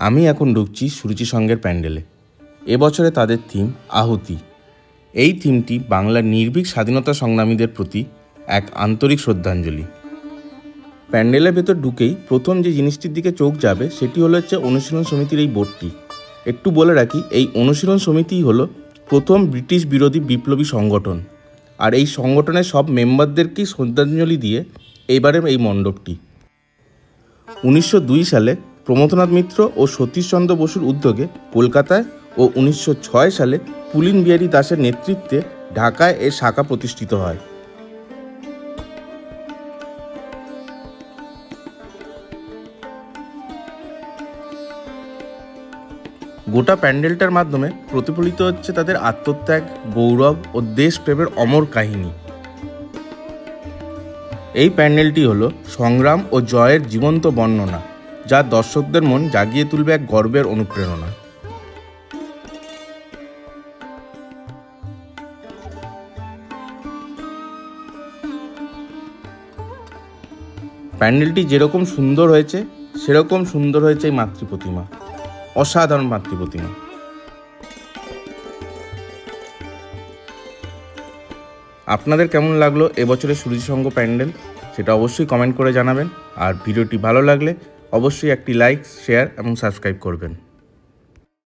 আমি এখন ঢুকছি সুরুচি সঙ্গের প্যান্ডেলে। এবছরে তাদের থিম আহুতি। এই থিমটি বাংলার নির্ভীক স্বাধীনতা সংগ্রামীদের প্রতি এক আন্তরিক শ্রদ্ধাঞ্জলি। প্যান্ডেলের ভেতর ঢুকেই প্রথম যে জিনিসটির দিকে চোখ যাবে সেটি হলো অনুশীলন সমিতির এই বোর্ডটি। একটু বলে রাখি, এই অনুশীলন সমিতিই হলো প্রথম ব্রিটিশ বিরোধী বিপ্লবী সংগঠন, আর এই সংগঠনের সব মেম্বারদেরকেই শ্রদ্ধাঞ্জলি দিয়ে এইবারের এই মণ্ডপটি। 1902 সালে প্রমথনাথ মিত্র ও সতীশচন্দ্র বসুর উদ্যোগে কলকাতায় ও 1906 সালে পুলিন বিহারী দাসের নেতৃত্বে ঢাকায় এর শাখা প্রতিষ্ঠিত হয়। গোটা প্যান্ডেলটার মাধ্যমে প্রতিফলিত হচ্ছে তাদের আত্মত্যাগ, গৌরব ও দেশপ্রেমের অমর কাহিনী। এই প্যান্ডেলটি হলো সংগ্রাম ও জয়ের জীবন্ত বর্ণনা, যা দর্শকদের মন জাগিয়ে তুলবে এক গর্বের অনুপ্রেরণা। প্যান্ডেলটি যেরকম সুন্দর হয়েছে সেরকম সুন্দর হয়েছে এই মাতৃপ্রতিমা, অসাধারণ মাতৃপ্রতিমা। আপনাদের কেমন লাগলো এবছরের সুরুচি সংঘ প্যান্ডেল সেটা অবশ্যই কমেন্ট করে জানাবেন, আর ভিডিওটি ভালো লাগলে অবশ্যই একটি লাইক, শেয়ার এবং সাবস্ক্রাইব করবেন।